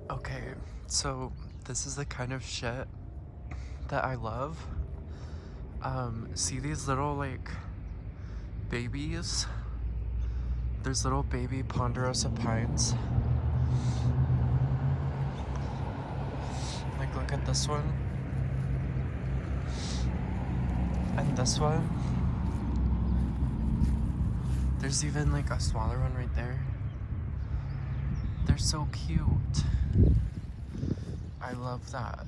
Okay, so this is the kind of shit that I love. See these little like babies? There's little baby ponderosa pines. Like look at this one. And this one. There's even like a smaller one right there. They're so cute. I love that.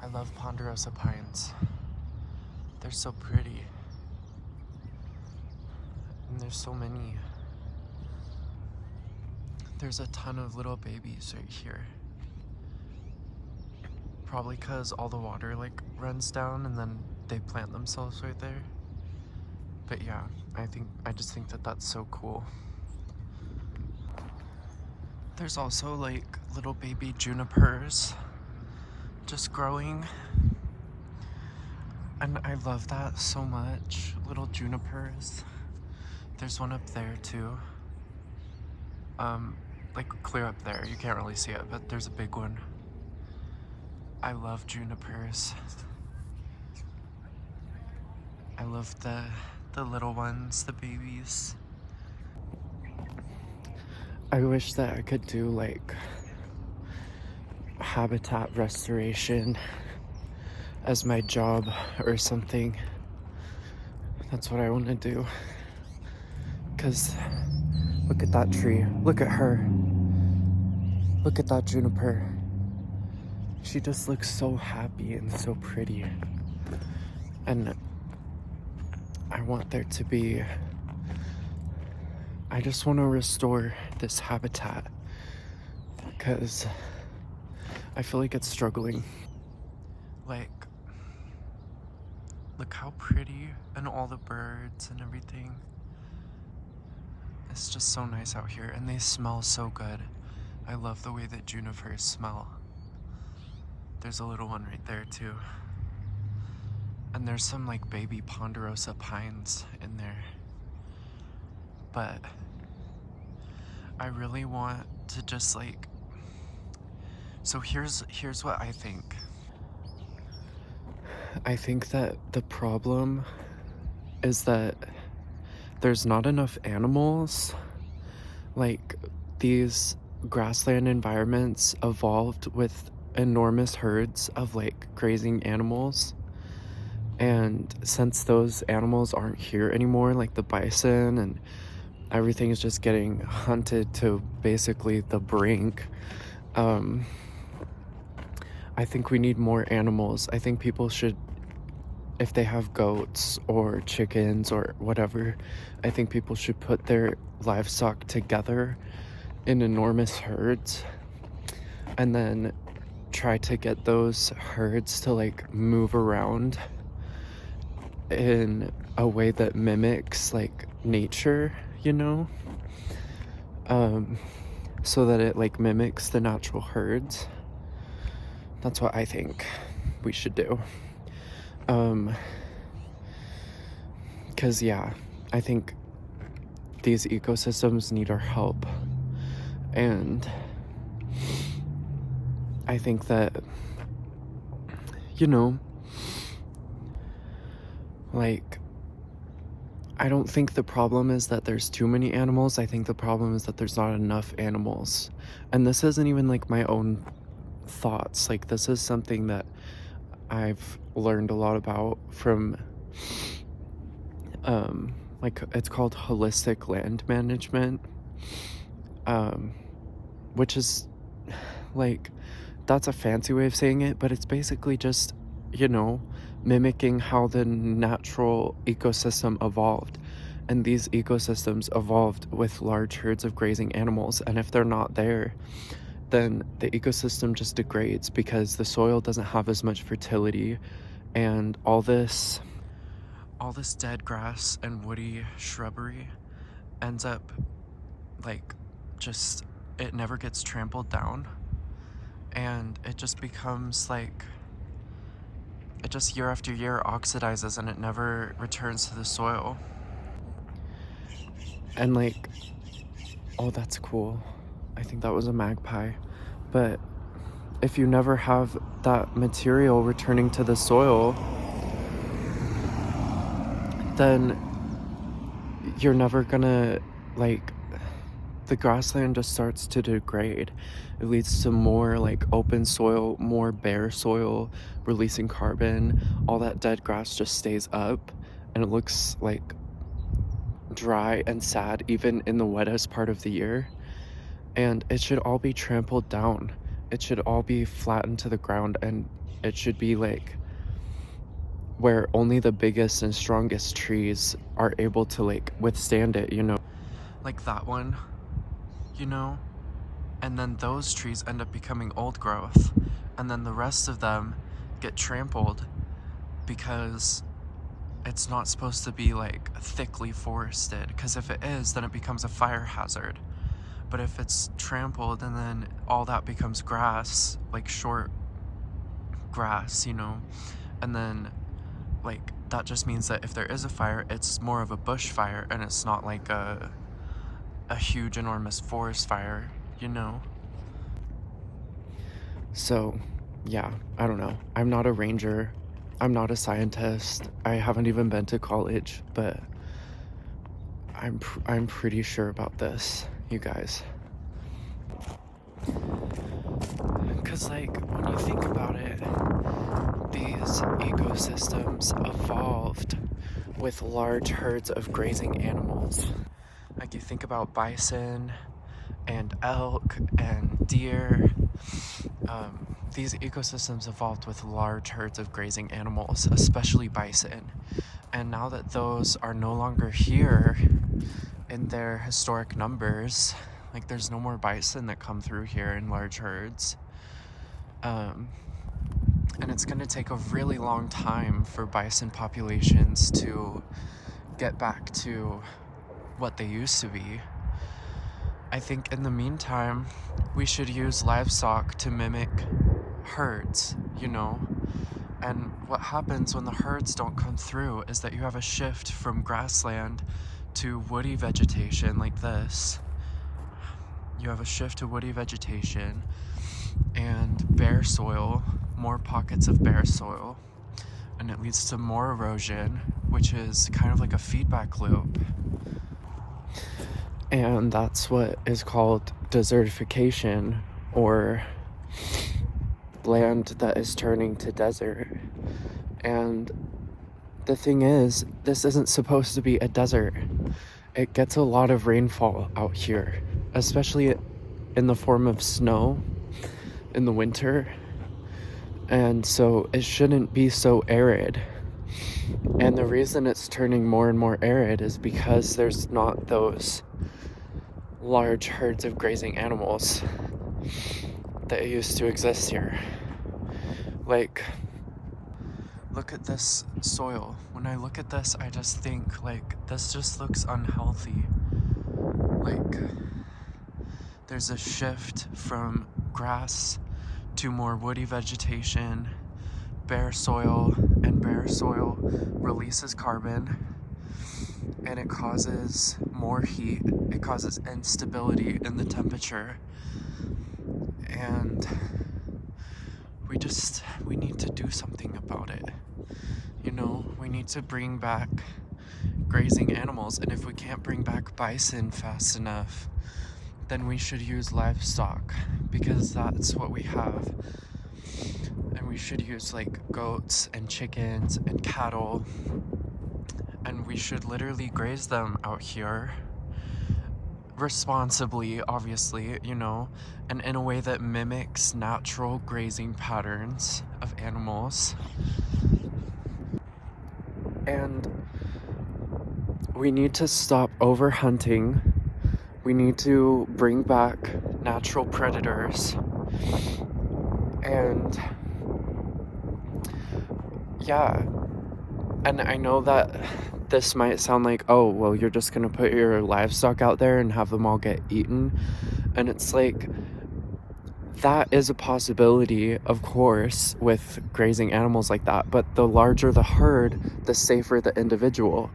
I love ponderosa pines. They're so pretty. And there's so many. There's a ton of little babies right here. Probably because all the water like runs down and then they plant themselves right there. But yeah, I just think that that's so cool. There's also like little baby junipers just growing. And I love that so much. Little junipers. There's one up there too. Like clear up there. You can't really see it, but there's a big one. I love junipers. I love the little ones, the babies. I wish that I could do like habitat restoration as my job or something. That's what I want to do. Cause look at that tree. Look at her. Look at that juniper. She just looks so happy and so pretty. And I want there to be, I just want to restore this habitat because I feel like it's struggling. Like, look how pretty and all the birds and everything. It's just so nice out here and they smell so good. I love the way that junipers smell. There's a little one right there too. And there's some like baby ponderosa pines in there. But I really want to just like, so here's what I think. I think that the problem is that there's not enough animals. Like these grassland environments evolved with enormous herds of like grazing animals. And since those animals aren't here anymore, like the bison and everything is just getting hunted to basically the brink, I think we need more animals. I think people should, if they have goats or chickens or whatever, I think people should put their livestock together in enormous herds and then try to get those herds to like move around in a way that mimics like nature, you know? So that it like mimics the natural herds. That's what I think we should do. 'Cause yeah, I think these ecosystems need our help. And I think that, you know, like, I don't think the problem is that there's too many animals. I think the problem is that there's not enough animals. And this isn't even like my own thoughts. Like, this is something that I've learned a lot about from, like, it's called holistic land management, which is like, that's a fancy way of saying it, but it's basically just, you know, mimicking how the natural ecosystem evolved. And these ecosystems evolved with large herds of grazing animals. And if they're not there, then the ecosystem just degrades because the soil doesn't have as much fertility, and all this dead grass and woody shrubbery ends up like just, it never gets trampled down, and it just becomes like, it just year after year oxidizes and it never returns to the soil. And like, oh, that's cool. I think that was a magpie. But if you never have that material returning to the soil, then you're never gonna, like, the grassland just starts to degrade. It leads to more like open soil, more bare soil, releasing carbon. All that dead grass just stays up, and it looks like dry and sad even in the wettest part of the year. And it should all be trampled down. It should all be flattened to the ground, and it should be like where only the biggest and strongest trees are able to like withstand it, you know? Like that one, you know? And then those trees end up becoming old growth, and then the rest of them get trampled because it's not supposed to be like thickly forested, because if it is, then it becomes a fire hazard. But if it's trampled and then all that becomes grass, like short grass, you know, and then like that just means that if there is a fire, it's more of a bush fire, and it's not like a huge enormous forest fire, you know? So yeah, I don't know. I'm not a ranger. I'm not a scientist. I haven't even been to college, but I'm pretty sure about this, you guys. Because like when you think about it, these ecosystems evolved with large herds of grazing animals. Like you think about bison and elk and deer. These ecosystems evolved with large herds of grazing animals, especially bison. And now that those are no longer here in their historic numbers, like there's no more bison that come through here in large herds. And it's going to take a really long time for bison populations to get back to what they used to be. I think in the meantime, we should use livestock to mimic herds, you know? And what happens when the herds don't come through is that you have a shift from grassland to woody vegetation like this. You have a shift to woody vegetation and bare soil, more pockets of bare soil, and it leads to more erosion, which is kind of like a feedback loop. And that's what is called desertification, or land that is turning to desert. And the thing is, this isn't supposed to be a desert. It gets a lot of rainfall out here, especially in the form of snow in the winter. And so it shouldn't be so arid. And the reason it's turning more and more arid is because there's not those large herds of grazing animals that used to exist here. Like, look at this soil. When I look at this, I just think, like, this just looks unhealthy. Like, there's a shift from grass to more woody vegetation, bare soil, and bare soil releases carbon, and it causes more heat. It causes instability in the temperature, and we need to do something about it. You know, we need to bring back grazing animals, and if we can't bring back bison fast enough, then we should use livestock, because that's what we have. And we should use like goats and chickens and cattle, and we should literally graze them out here responsibly, obviously, you know, and in a way that mimics natural grazing patterns of animals. And we need to stop overhunting. We need to bring back natural predators. And yeah, and I know that this might sound like, oh, well, you're just gonna put your livestock out there and have them all get eaten. And it's like, that is a possibility, of course, with grazing animals like that. But the larger the herd, the safer the individual.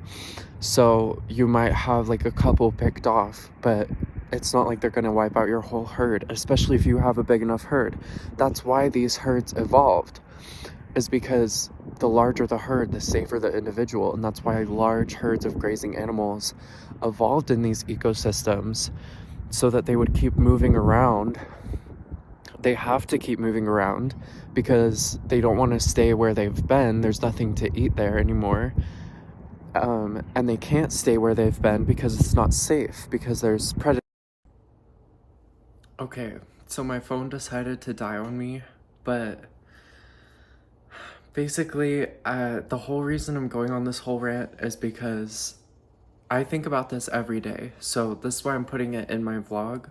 So you might have like a couple picked off, but it's not like they're going to wipe out your whole herd, especially if you have a big enough herd. That's why these herds evolved, is because the larger the herd, the safer the individual. And that's why large herds of grazing animals evolved in these ecosystems, so that they would keep moving around. They have to keep moving around because they don't want to stay where they've been. There's nothing to eat there anymore. And they can't stay where they've been because it's not safe, because there's predators. Okay, so my phone decided to die on me, but basically, the whole reason I'm going on this whole rant is because I think about this every day. So this is why I'm putting it in my vlog,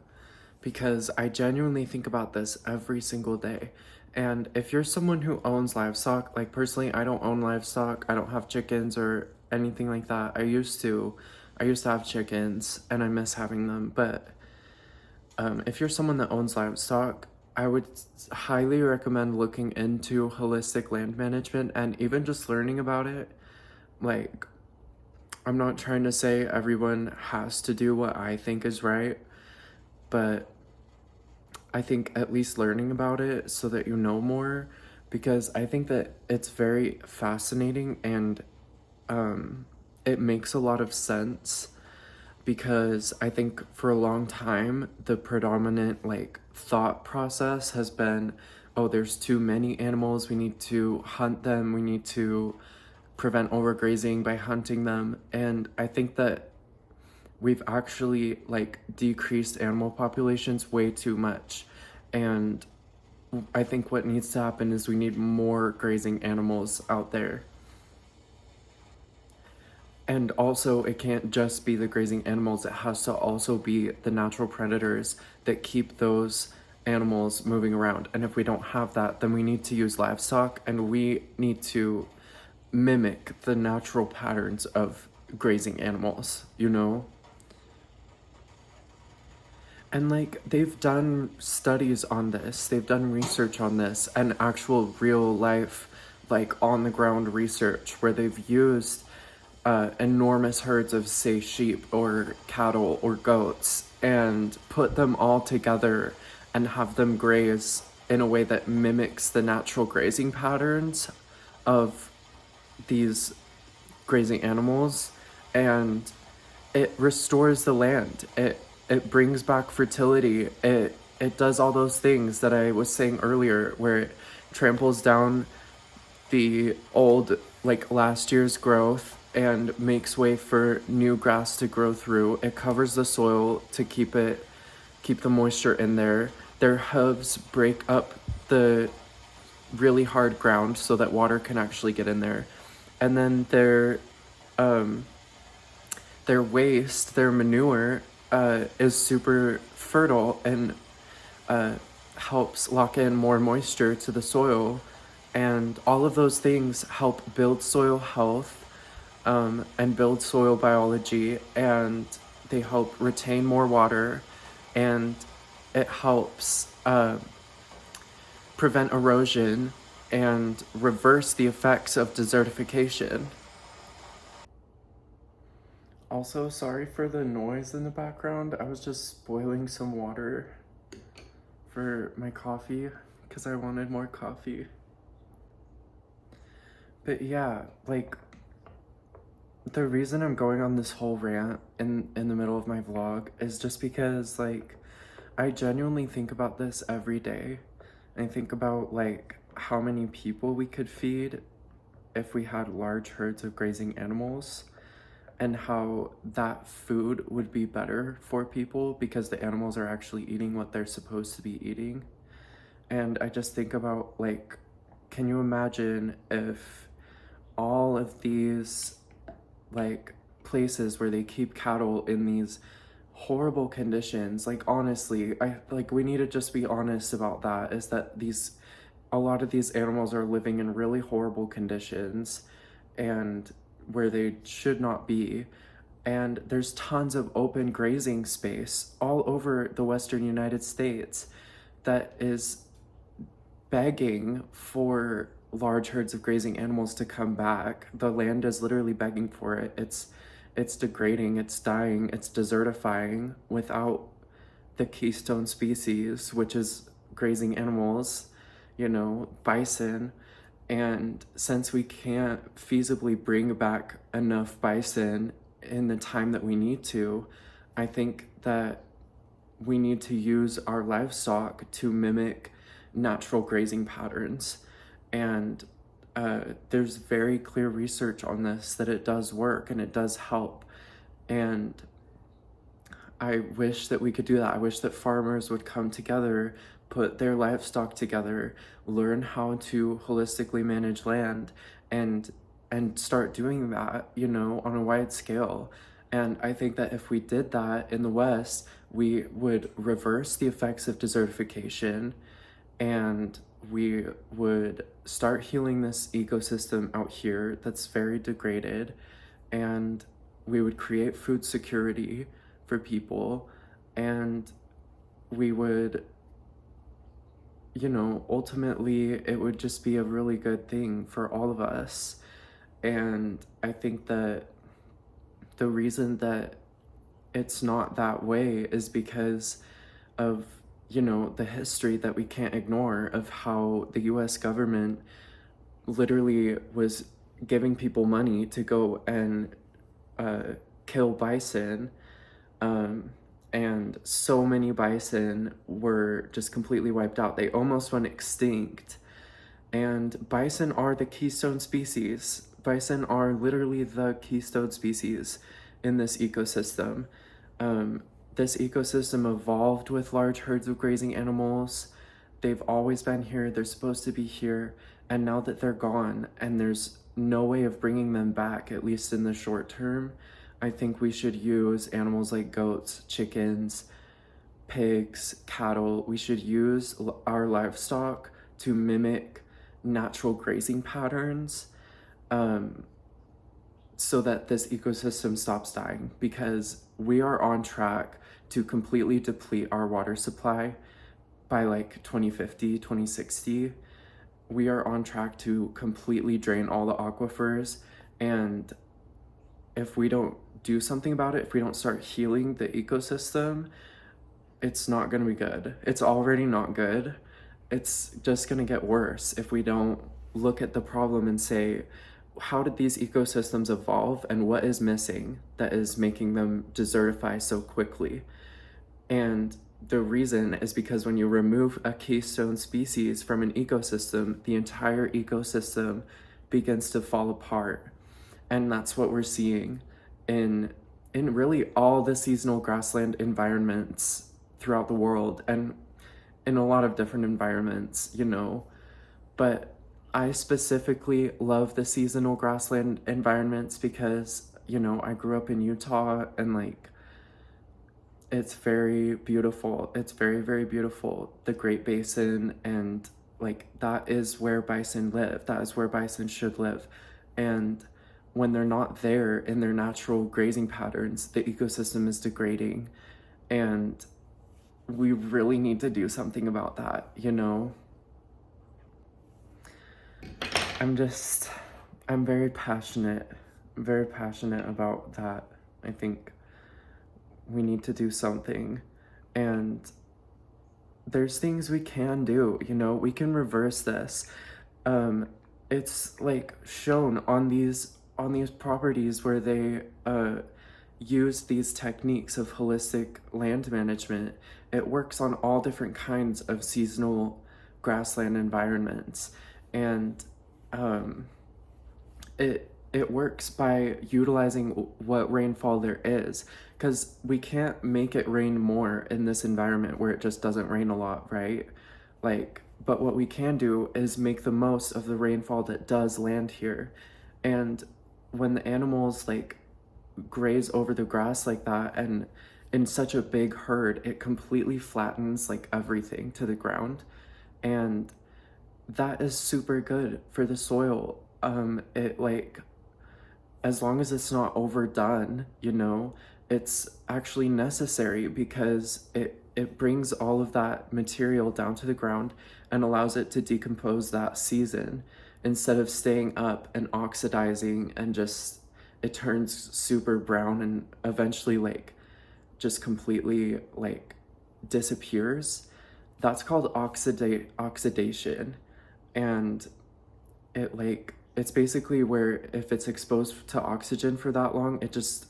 because I genuinely think about this every single day. And if you're someone who owns livestock, like personally, I don't own livestock. I don't have chickens or anything like that. I used to have chickens and I miss having them. But if you're someone that owns livestock, I would highly recommend looking into holistic land management and even just learning about it. Like, I'm not trying to say everyone has to do what I think is right, but I think at least learning about it so that you know more, because I think that it's very fascinating and it makes a lot of sense, because I think for a long time the predominant like thought process has been, oh, there's too many animals, we need to hunt them, we need to prevent overgrazing by hunting them. And I think that we've actually like decreased animal populations way too much. And I think what needs to happen is we need more grazing animals out there. And also, it can't just be the grazing animals, it has to also be the natural predators that keep those animals moving around. And if we don't have that, then we need to use livestock, and we need to mimic the natural patterns of grazing animals, you know? And like, they've done studies on this, they've done research on this, and actual real life, like on the ground research, where they've used enormous herds of, say, sheep or cattle or goats and put them all together and have them graze in a way that mimics the natural grazing patterns of these grazing animals. And it restores the land. It brings back fertility. It does all those things that I was saying earlier, where it tramples down the old, like last year's growth, and makes way for new grass to grow through. It covers the soil to keep the moisture in there. Their hooves break up the really hard ground so that water can actually get in there. And then their waste, their manure, is super fertile and helps lock in more moisture to the soil. And all of those things help build soil health, and build soil biology, and they help retain more water, and it helps prevent erosion and reverse the effects of desertification. Also, sorry for the noise in the background. I was just boiling some water for my coffee because I wanted more coffee. But yeah, like, the reason I'm going on this whole rant in the middle of my vlog is just because, like, I genuinely think about this every day. I think about, like, how many people we could feed if we had large herds of grazing animals, and how that food would be better for people because the animals are actually eating what they're supposed to be eating. And I just think about, like, can you imagine if all of these, like, places where they keep cattle in these horrible conditions, like, honestly, we need to just be honest about that, is that a lot of these animals are living in really horrible conditions and where they should not be. And there's tons of open grazing space all over the Western United States that is begging for large herds of grazing animals to come back. The land is literally begging for it. It's degrading, it's dying, it's desertifying without the keystone species, which is grazing animals, bison. And since we can't feasibly bring back enough bison in the time that we need to, I think that we need to use our livestock to mimic natural grazing patterns. And there's very clear research on this that it does work and it does help. And I wish that we could do that. I wish that farmers would come together, put their livestock together, learn how to holistically manage land, and start doing that, on a wide scale. And I think that if we did that in the West, we would reverse the effects of desertification, and we would start healing this ecosystem out here that's very degraded, and we would create food security for people, and we would, ultimately it would just be a really good thing for all of us. And I think that the reason that it's not that way is because of, the history that we can't ignore of how the US government literally was giving people money to go and kill bison. And so many bison were just completely wiped out. They almost went extinct. And bison are the keystone species. Bison are literally the keystone species in this ecosystem. This ecosystem evolved with large herds of grazing animals. They've always been here. They're supposed to be here. And now that they're gone and there's no way of bringing them back, at least in the short term, I think we should use animals like goats, chickens, pigs, cattle. We should use our livestock to mimic natural grazing patterns, so that this ecosystem stops dying, because we are on track to completely deplete our water supply by like 2050, 2060. We are on track to completely drain all the aquifers, and if we don't do something about it, if we don't start healing the ecosystem, it's not going to be good. It's already not good. It's just going to get worse if we don't look at the problem and say, how did these ecosystems evolve and what is missing that is making them desertify so quickly? And the reason is because when you remove a keystone species from an ecosystem, the entire ecosystem begins to fall apart. And that's what we're seeing in really all the seasonal grassland environments throughout the world, and in a lot of different environments, But I specifically love the seasonal grassland environments because, I grew up in Utah, and it's very beautiful. It's very, very beautiful. The Great Basin, and that is where bison live. That is where bison should live. And when they're not there in their natural grazing patterns, the ecosystem is degrading. And we really need to do something about that, I'm very passionate about that. I think we need to do something. And there's things we can do, we can reverse this. It's shown on these properties where they use these techniques of holistic land management. It works on all different kinds of seasonal grassland environments, and it works by utilizing what rainfall there is, because we can't make it rain more in this environment where it just doesn't rain a lot, right? But what we can do is make the most of the rainfall that does land here. And when the animals graze over the grass like that, and in such a big herd, it completely flattens everything to the ground, and that is super good for the soil. As long as it's not overdone, it's actually necessary, because it brings all of that material down to the ground and allows it to decompose that season, instead of staying up and oxidizing, and just it turns super brown and eventually just completely disappears, that's called oxidation. And it's basically where if it's exposed to oxygen for that long, it just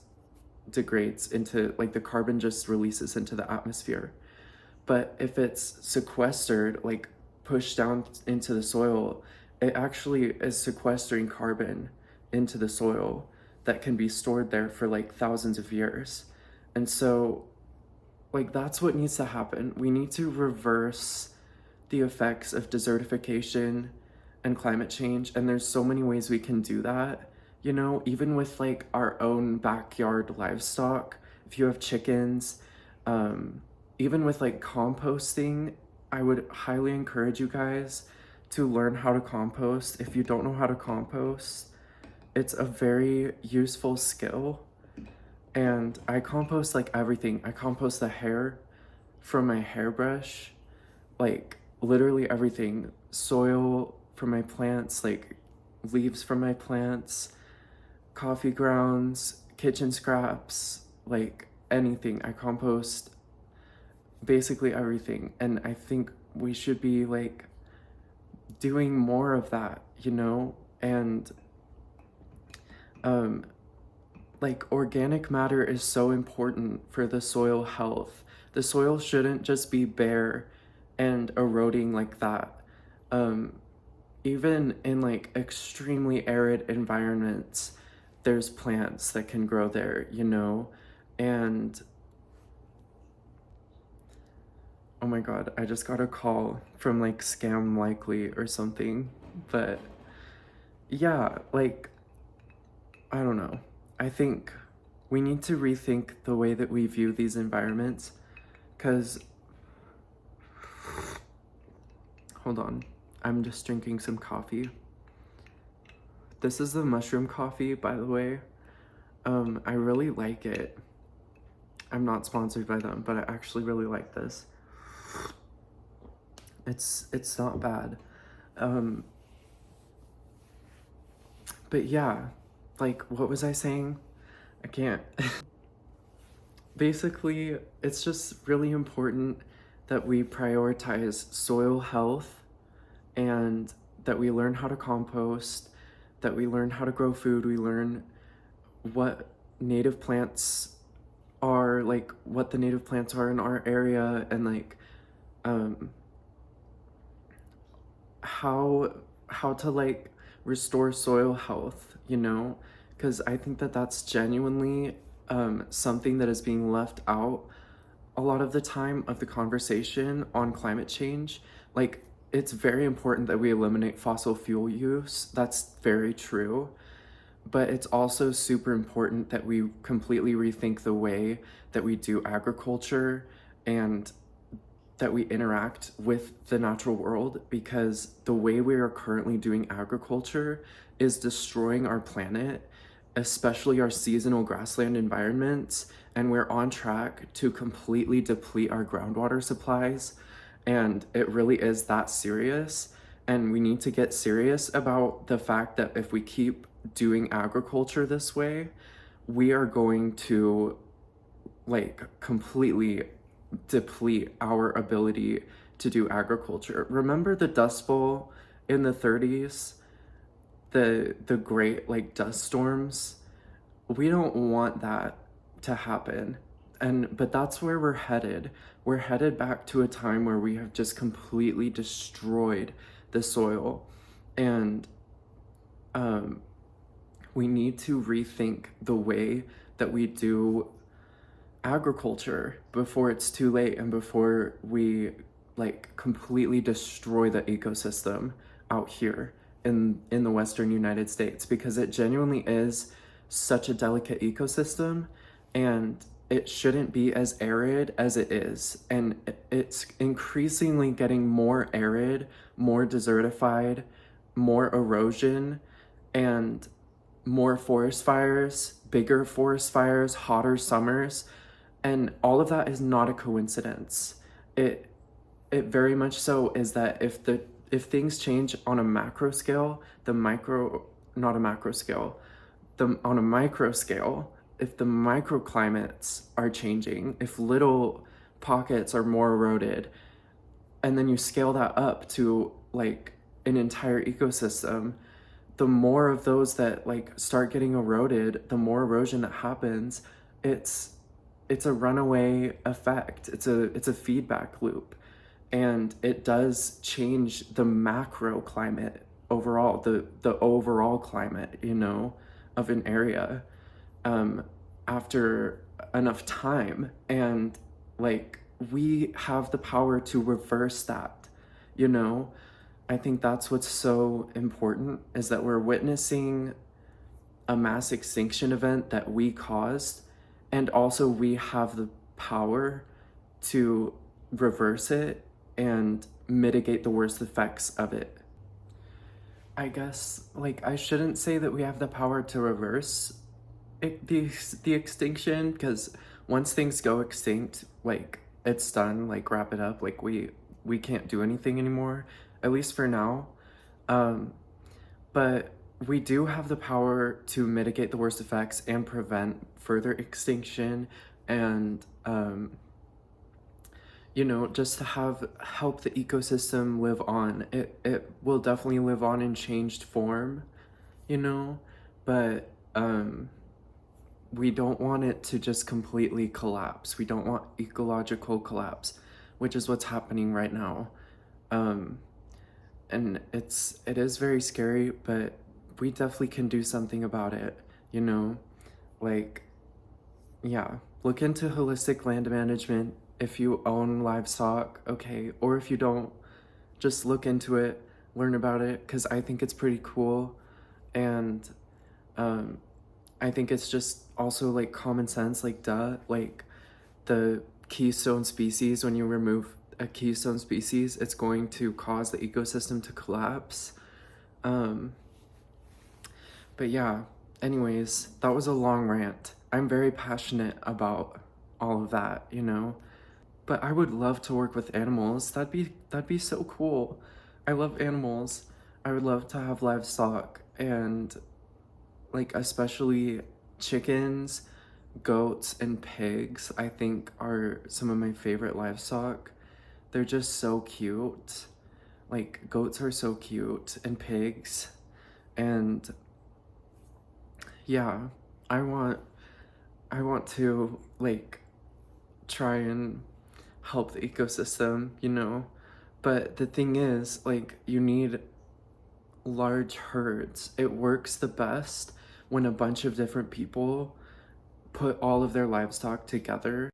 degrades into, like, the carbon just releases into the atmosphere. But if it's sequestered, like pushed down into the soil, it actually is sequestering carbon into the soil that can be stored there for like thousands of years. And so, like, that's what needs to happen. We need to reverse the effects of desertification and climate change. And there's so many ways we can do that, you know, even with like our own backyard livestock. If you have chickens, even with like composting, I would highly encourage you guys to learn how to compost. If you don't know how to compost, it's a very useful skill. And I compost like everything. I compost the hair from my hairbrush, like literally everything. Soil from my plants, like leaves from my plants, coffee grounds, kitchen scraps, like anything. I compost basically everything. And I think we should be like doing more of that, you know? And like organic matter is so important for the soil health. The soil shouldn't just be bare and eroding like that. Even in like extremely arid environments, there's plants that can grow there, you know? And oh my God, I just got a call from like Scam Likely or something. But yeah, like, I don't know. I think we need to rethink the way that we view these environments, because, hold on, I'm just drinking some coffee. This is the mushroom coffee, by the way. I really like it. I'm not sponsored by them, but I actually really like this. It's not bad. But yeah, like, what was I saying? I can't. Basically, it's just really important that we prioritize soil health, and that we learn how to compost, that we learn how to grow food, we learn what native plants are, like what the native plants are in our area, and like how to like restore soil health, you know? Because I think that that's genuinely something that is being left out a lot of the time of the conversation on climate change. Like, it's very important that we eliminate fossil fuel use. That's very true. But it's also super important that we completely rethink the way that we do agriculture and that we interact with the natural world, because the way we are currently doing agriculture is destroying our planet, especially our seasonal grassland environments, and we're on track to completely deplete our groundwater supplies. And it really is that serious. And we need to get serious about the fact that if we keep doing agriculture this way, we are going to like completely deplete our ability to do agriculture. Remember the Dust Bowl in the 30s? The great like dust storms? We don't want that to happen. But that's where we're headed. We're headed back to a time where we have just completely destroyed the soil. And we need to rethink the way that we do agriculture before it's too late, and before we like completely destroy the ecosystem out here in the Western United States, because it genuinely is such a delicate ecosystem, and it shouldn't be as arid as it is. And it's increasingly getting more arid, more desertified, more erosion, and more forest fires, bigger forest fires, hotter summers. And all of that is not a coincidence. It very much so is that if things change on a macro scale, on a micro scale, if the microclimates are changing, if little pockets are more eroded, and then you scale that up to like an entire ecosystem, the more of those that like start getting eroded, the more erosion that happens. It's a runaway effect. It's a feedback loop, and it does change the macro climate overall, the overall climate, you know, of an area, um, after enough time. And like, we have the power to reverse that, you know. I think that's what's so important, is that we're witnessing a mass extinction event that we caused, and also we have the power to reverse it and mitigate the worst effects of it. I guess, like, I shouldn't say that we have the power to reverse the extinction, because once things go extinct, like, it's done, like, wrap it up, like, we can't do anything anymore, at least for now. Um, but we do have the power to mitigate the worst effects and prevent further extinction, and you know, just to help the ecosystem live on. It will definitely live on in changed form, you know, but we don't want it to just completely collapse. We don't want ecological collapse, which is what's happening right now. Um, and it is very scary, but we definitely can do something about it, you know? Like, yeah, look into holistic land management if you own livestock, okay? Or if you don't, just look into it, learn about it, because I think it's pretty cool. And um, I think it's just also like common sense, like duh, like the keystone species, when you remove a keystone species, it's going to cause the ecosystem to collapse. Um, but yeah, anyways, that was a long rant. I'm very passionate about all of that, you know? But I would love to work with animals. That'd be so cool. I love animals. I would love to have livestock, and like especially chickens, goats, and pigs, I think are some of my favorite livestock. They're just so cute. Like, goats are so cute, and pigs. And yeah, I want I want to like try and help the ecosystem, you know. But the thing is, like, you need large herds. It works the best when a bunch of different people put all of their livestock together